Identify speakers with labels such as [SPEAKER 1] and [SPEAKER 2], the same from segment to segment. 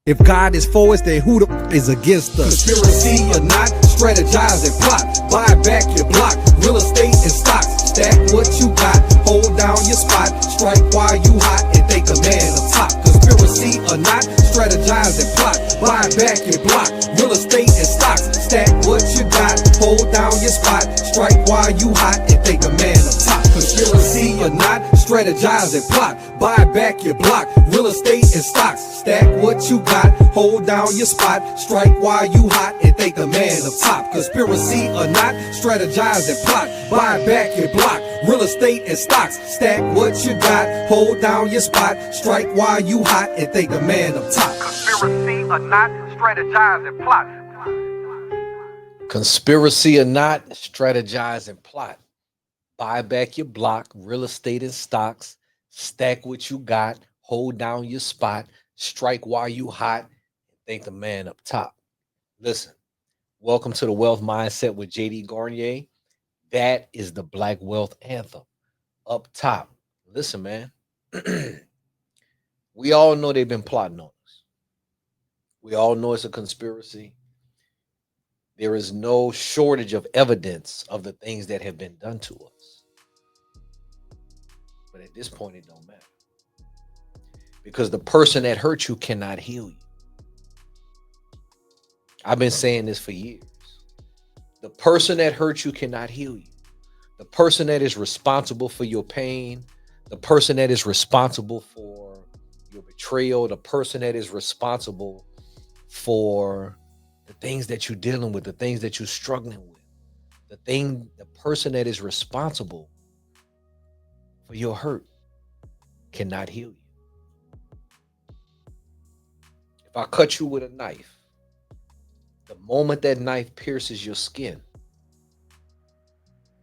[SPEAKER 1] If God is for us, then who the is against us?
[SPEAKER 2] Conspiracy or not, strategize and plot. Buy back your block, real estate and stocks. Stack what you got, hold down your spot. Strike while you hot and think a man up top. Conspiracy or not, strategize and plot. Buy back your block, real estate and stocks. Stack what you got, hold down your spot. Strike while you hot and think a man up top. Conspiracy or not, strategize and plot. Buy back your block, real estate and stocks. Stack what you got, hold down your spot. Strike while you hot and think a man up top. Conspiracy or not, strategize and plot. Buy back your block, real estate and stocks. Stack what you got, hold down your spot. Strike while you hot and think a man up top.
[SPEAKER 3] Conspiracy or not, strategize and plot.
[SPEAKER 4] Conspiracy or not, strategize and plot. Buy back your block, real estate and stocks. Stack what you got, hold down your spot. Strike while you hot and think the man up top. Listen, welcome to the Wealth Mindset with JD Garnier. That is the Black Wealth Anthem. Up top. Listen, man. We all know they've been plotting on us. We all know it's a conspiracy. There is no shortage of evidence of the things that have been done to us. But at this point, it don't matter. Because the person that hurt you cannot heal you. I've been saying this for years. The person that hurt you cannot heal you. The person that is responsible for your pain, the person that is responsible for your betrayal, the person that is responsible for the things that you're dealing with, the things that you're struggling with, the person that is responsible for your hurt cannot heal you. If I cut you with a knife, the moment that knife pierces your skin,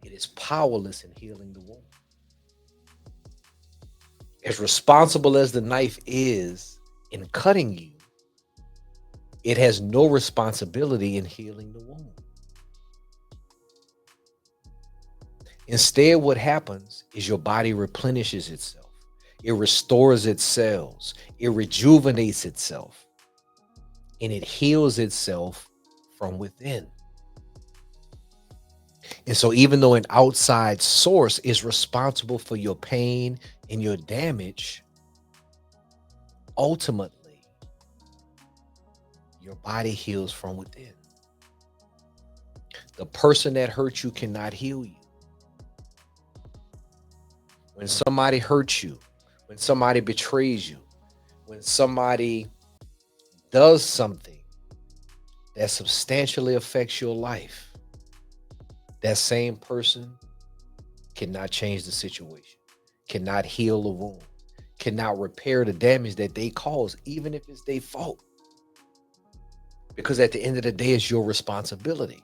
[SPEAKER 4] it is powerless in healing the wound. As responsible as the knife is in cutting you, it has no responsibility in healing the wound. Instead, what happens is your body replenishes itself. It restores its cells. It rejuvenates itself. And it heals itself from within. And so even though an outside source is responsible for your pain and your damage, ultimately, your body heals from within. The person that hurt you cannot heal you. When somebody hurts you, when somebody betrays you, when somebody does something that substantially affects your life, that same person cannot change the situation, cannot heal the wound, cannot repair the damage that they caused, even if it's their fault. Because at the end of the day, it's your responsibility.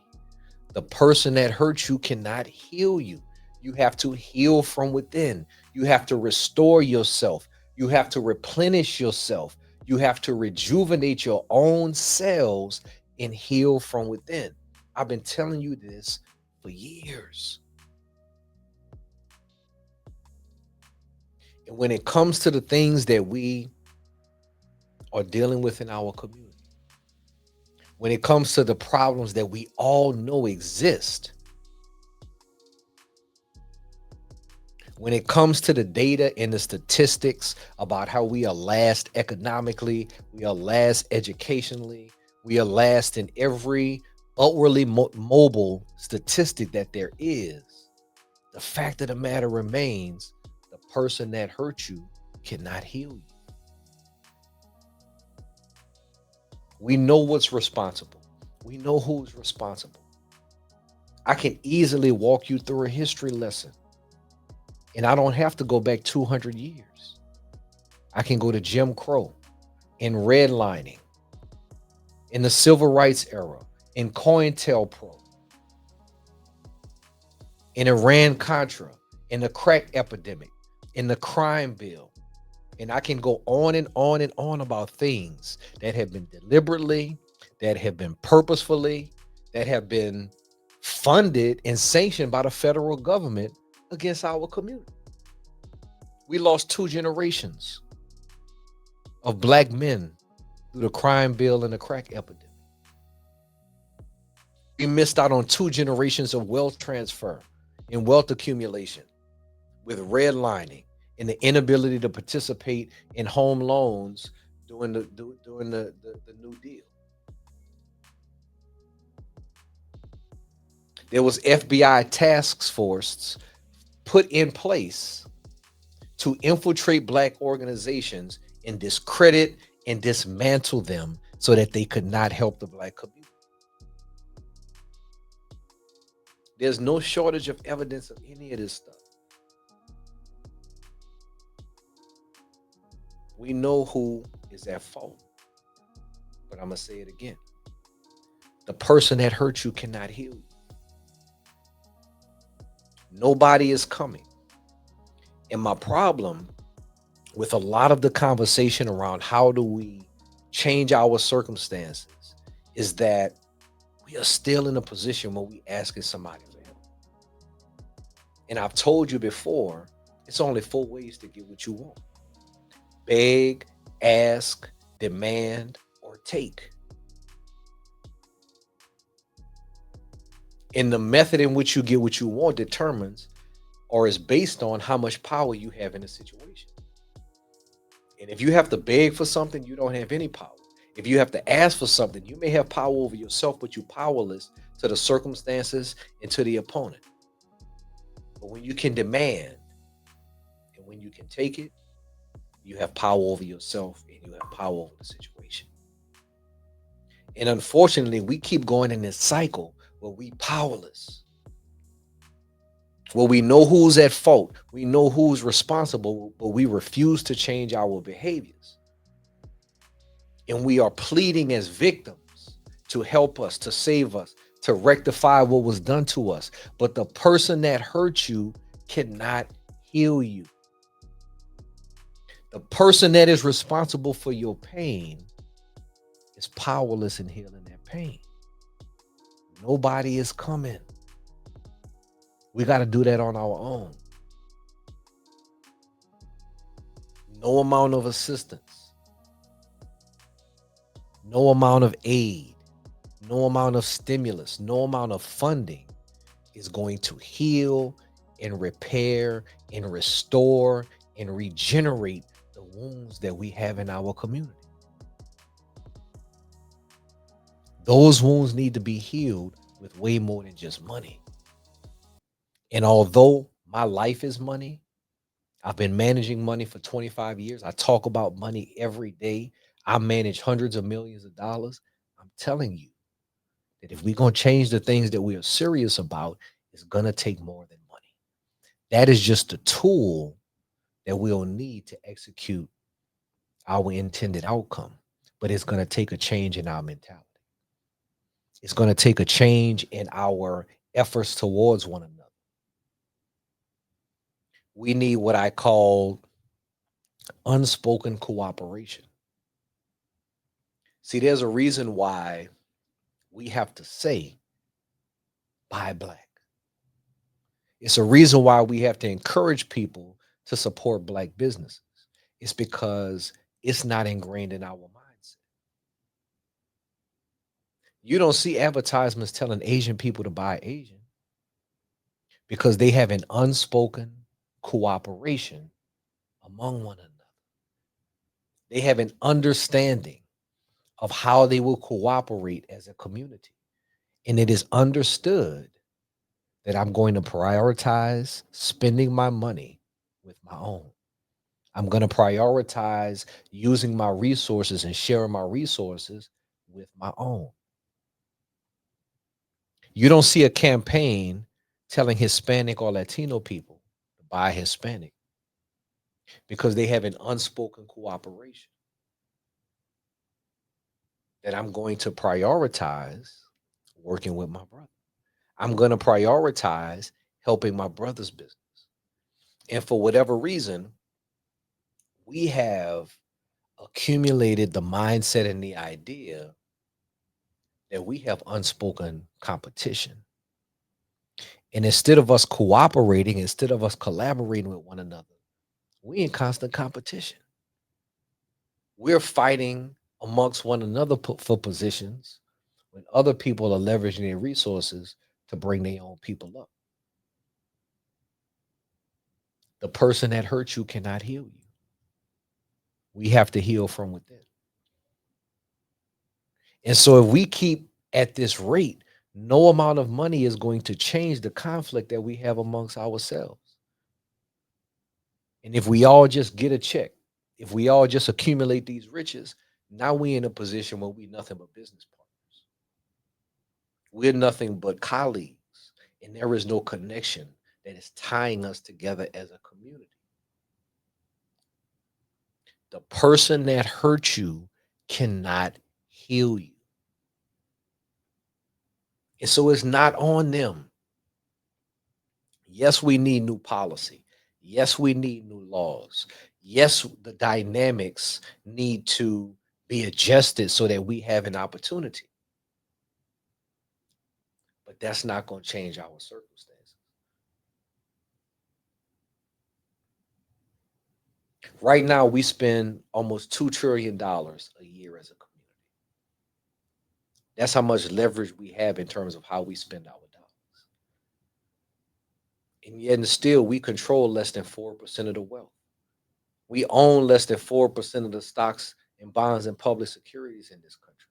[SPEAKER 4] The person that hurt you cannot heal you. You have to heal from within. You have to restore yourself. You have to replenish yourself. You have to rejuvenate your own cells and heal from within. I've been telling you this for years. And when it comes to the things that we are dealing with in our community, when it comes to the problems that we all know exist, when it comes to the data and the statistics about how we are last economically, we are last educationally, we are last in every outwardly mobile statistic that there is, the fact of the matter remains, the person that hurt you cannot heal you. We know what's responsible. We know who's responsible. I can easily walk you through a history lesson. And I don't have to go back 200 years. I can go to Jim Crow, in redlining, in the Civil Rights era, in COINTELPRO, in Iran-Contra, in the crack epidemic, in the crime bill. And I can go on and on and on about things that have been deliberately, that have been purposefully, that have been funded and sanctioned by the federal government against our community. We lost 2 generations of Black men through the crime bill and the crack epidemic. We missed out on 2 generations of wealth transfer and wealth accumulation with redlining and the inability to participate in home loans during the New Deal. There was FBI task force put in place to infiltrate black organizations and discredit and dismantle them so that they could not help the black community. There's no shortage of evidence of any of this stuff. We know who is at fault. But I'm going to say it again. The person that hurt you cannot heal you. Nobody is coming. And my problem with a lot of the conversation around how do we change our circumstances is that we are still in a position where we asking somebody for help. And I've told you before, it's only 4 ways to get what you want: beg, ask, demand, or take. And the method in which you get what you want determines or is based on how much power you have in a situation. And if you have to beg for something, you don't have any power. If you have to ask for something, you may have power over yourself, but you're powerless to the circumstances and to the opponent. But when you can demand and when you can take it, you have power over yourself and you have power over the situation. And unfortunately, we keep going in this cycle where we powerless. Well, we know who's at fault. We know who's responsible, but we refuse to change our behaviors. And we are pleading as victims to help us, to save us, to rectify what was done to us. But the person that hurt you cannot heal you. The person that is responsible for your pain is powerless in healing that pain. Nobody is coming. We got to do that on our own. No amount of assistance, no amount of aid, no amount of stimulus, no amount of funding is going to heal and repair and restore and regenerate the wounds that we have in our community. Those wounds need to be healed with way more than just money. And although my life is money, I've been managing money for 25 years. I talk about money every day. I manage hundreds of millions of dollars. I'm telling you that if we're going to change the things that we are serious about, it's going to take more than money. That is just a tool that we'll need to execute our intended outcome. But it's going to take a change in our mentality. It's going to take a change in our efforts towards one another. We need what I call unspoken cooperation. See, there's a reason why we have to say, buy black. It's a reason why we have to encourage people to support black businesses. It's because it's not ingrained in our mindset. You don't see advertisements telling Asian people to buy Asian because they have an unspoken cooperation among one another. They have an understanding of how they will cooperate as a community. And it is understood that I'm going to prioritize spending my money with my own. I'm going to prioritize using my resources and sharing my resources with my own. You don't see a campaign telling Hispanic or Latino people to buy Hispanic because they have an unspoken cooperation that I'm going to prioritize working with my brother. I'm going to prioritize helping my brother's business. And for whatever reason, we have accumulated the mindset and the idea that we have unspoken competition. And instead of us cooperating, instead of us collaborating with one another, we in constant competition. We're fighting amongst one another for positions when other people are leveraging their resources to bring their own people up. The person that hurt you cannot heal you. We have to heal from within. And so if we keep at this rate, no amount of money is going to change the conflict that we have amongst ourselves. And if we all just get a check, if we all just accumulate these riches, now we're in a position where we're nothing but business partners. We're nothing but colleagues, and there is no connection that is tying us together as a community. The person that hurt you cannot heal you. And so it's not on them. Yes, we need new policy. Yes, we need new laws. Yes, the dynamics need to be adjusted so that we have an opportunity. But that's not going to change our circumstances. Right now, we spend almost $2 trillion a year as a community. That's how much leverage we have in terms of how we spend our dollars. And yet, and still, we control less than 4% of the wealth. We own less than 4% of the stocks and bonds and public securities in this country.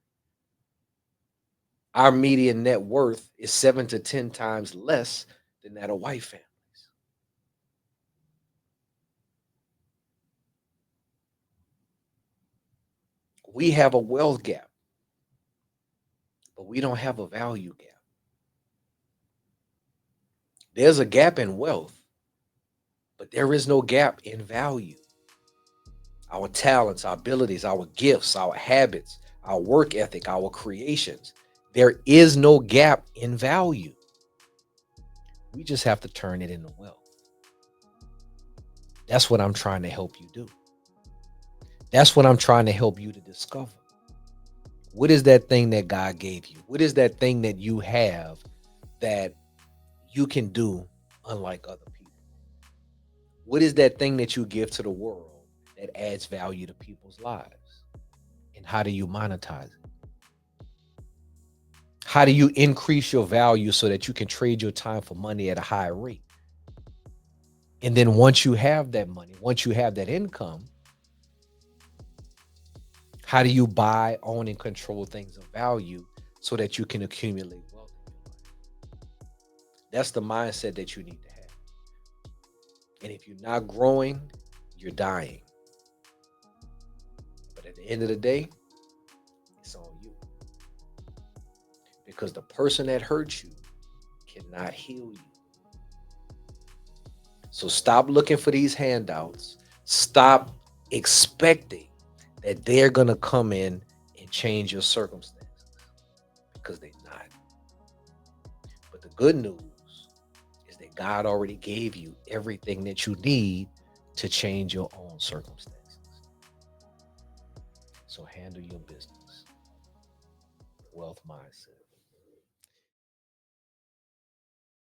[SPEAKER 4] Our median net worth is 7 to 10 times less than that of white families. We have a wealth gap, but we don't have a value gap. There's a gap in wealth, but there is no gap in value. Our talents, our abilities, our gifts, our habits, our work ethic, our creations. There is no gap in value. We just have to turn it into wealth. That's what I'm trying to help you do. That's what I'm trying to help you to discover. What is that thing that God gave you? What is that thing that you have that you can do unlike other people? What is that thing that you give to the world that adds value to people's lives? And how do you monetize it? How do you increase your value so that you can trade your time for money at a high rate? And then once you have that money, once you have that income, how do you buy, own, and control things of value so that you can accumulate wealth in your life? That's the mindset that you need to have. And if you're not growing, you're dying. But at the end of the day, it's on you. Because the person that hurt you cannot heal you. So stop looking for these handouts. Stop expecting that they're going to come in and change your circumstances, because they're not. But the good news is that God already gave you everything that you need to change your own circumstances. So handle your business. Wealth mindset.